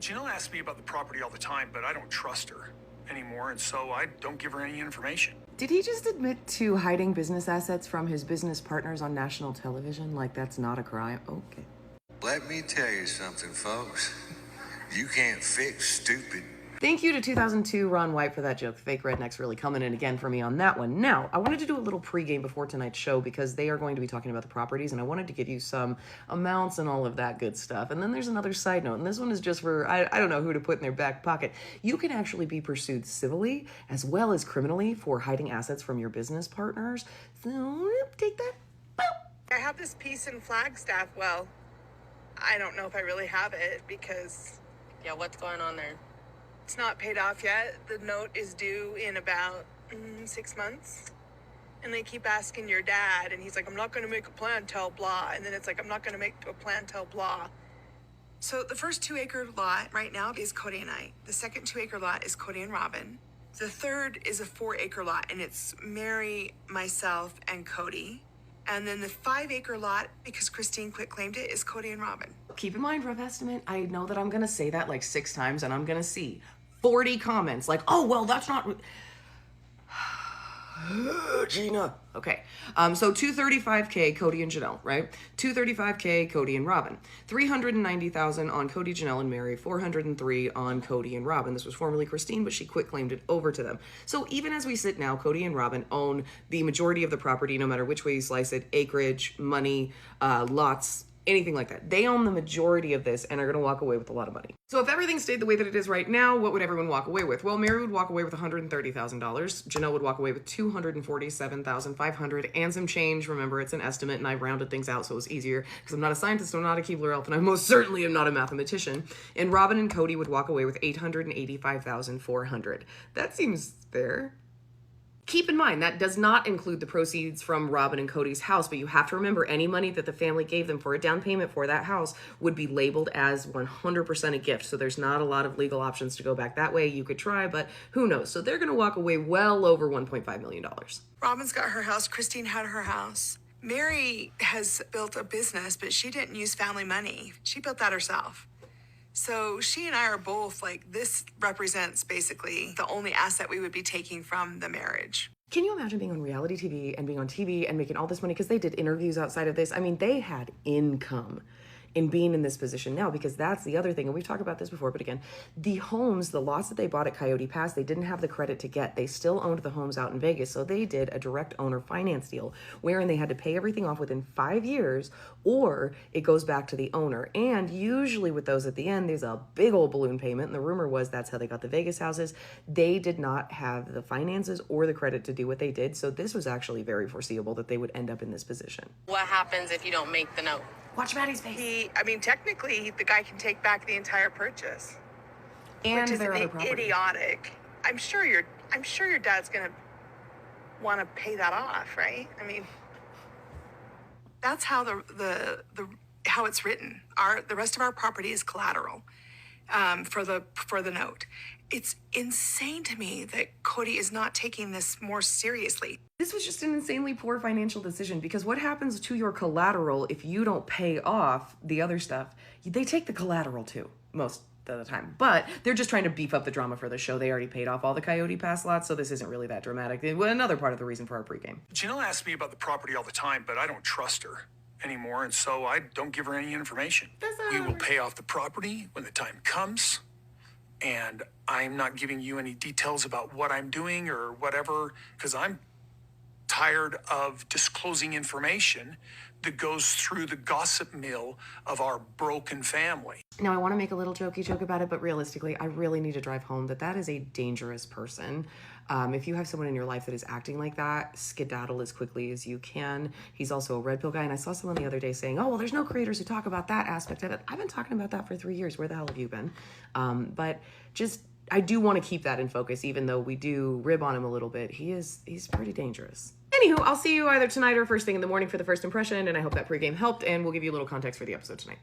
Janelle asks me about the property all the time, but I don't trust her anymore, and so I don't give her any information. Did he just admit to hiding business assets from his business partners on national television? Like that's not a crime? Okay. Let me tell you something, folks. You can't fix stupid. Thank you to 2002 Ron White for that joke. Fake rednecks really coming in again for me on that one. Now, I wanted to do a little pregame before tonight's show because they are going to be talking about the properties, and I wanted to give you some amounts and all of that good stuff. And then there's another side note, and this one is just for, I don't know who to put in their back pocket. You can actually be pursued civilly as well as criminally for hiding assets from your business partners. So, take that. I have this piece in Flagstaff. Well, I don't know if I really have it because... Yeah, what's going on there? It's not paid off yet. The note is due in about 6 months. And they keep asking your dad, and he's like, I'm not going to make a plan till blah. And then it's like, I'm not going to make a plan till blah. So the first 2-acre lot right now is Kody and I. The second 2-acre lot is Kody and Robyn. The third is a 4-acre lot, and it's Meri, myself, and Kody. And then the 5-acre lot, because Christine quit-claimed it, is Kody and Robyn. Keep in mind, rough estimate, I know that I'm going to say that like 6 times, and I'm going to see 40 comments like, oh, well, that's not... Gina. Okay. So 235K, Kody and Janelle, right? 235K, Kody and Robyn. 390,000 on Kody, Janelle, and Meri. 403 on Kody and Robyn. This was formerly Christine, but she quit-claimed it over to them. So even as we sit now, Kody and Robyn own the majority of the property, no matter which way you slice it, acreage, money, lots, anything like that. They own the majority of this and are going to walk away with a lot of money. So if everything stayed the way that it is right now, what would everyone walk away with? Well, Meri would walk away with $130,000. Janelle would walk away with $247,500 and some change. Remember, it's an estimate and I rounded things out so it was easier because I'm not a scientist, I'm not a Keebler elf, and I most certainly am not a mathematician. And Robyn and Kody would walk away with $885,400. That seems fair. Keep in mind, that does not include the proceeds from Robyn and Kody's house, but you have to remember any money that the family gave them for a down payment for that house would be labeled as 100% a gift. So there's not a lot of legal options to go back that way. You could try, but who knows? So they're going to walk away well over $1.5 million. Robyn's got her house. Christine had her house. Meri has built a business, but she didn't use family money. She built that herself. So she and I are both like, this represents basically the only asset we would be taking from the marriage. Can you imagine being on reality TV and being on TV and making all this money? Because they did interviews outside of this. I mean, they had income in being in this position now, because that's the other thing. And we've talked about this before, but again, the homes, the lots that they bought at Coyote Pass, they didn't have the credit to get. They still owned the homes out in Vegas. So they did a direct owner finance deal wherein they had to pay everything off within 5 years or it goes back to the owner. And usually with those at the end, there's a big old balloon payment. And the rumor was that's how they got the Vegas houses. They did not have the finances or the credit to do what they did. So this was actually very foreseeable that they would end up in this position. What happens if you don't make the note? Watch Maddie's face. Technically, the guy can take back the entire purchase, And which is their other property. idiotic. I'm sure your dad's gonna want to pay that off, right? I mean, that's how how it's written. The rest of our property is collateral for the note. It's insane to me that Kody is not taking this more seriously. This was just an insanely poor financial decision, because what happens to your collateral if you don't pay off the other stuff? They take the collateral too, most of the time. But they're just trying to beef up the drama for the show. They already paid off all the Coyote Pass lots, so this isn't really that dramatic. Another part of the reason for our pregame. Janelle asks me about the property all the time, but I don't trust her anymore, and so I don't give her any information. We will pay off the property when the time comes, and I'm not giving you any details about what I'm doing or whatever, because I'm tired of disclosing information that goes through the gossip mill of our broken family. Now, I want to make a little jokey joke about it, but realistically, I really need to drive home that is a dangerous person. If you have someone in your life that is acting like that, skedaddle as quickly as you can. He's also a red pill guy, and I saw someone the other day saying, oh, well, there's no creators who talk about that aspect of it. I've been talking about that for 3 years. Where the hell have you been? But just, I do want to keep that in focus, even though we do rib on him a little bit. He's pretty dangerous. Anywho, I'll see you either tonight or first thing in the morning for the first impression, and I hope that pregame helped, and we'll give you a little context for the episode tonight.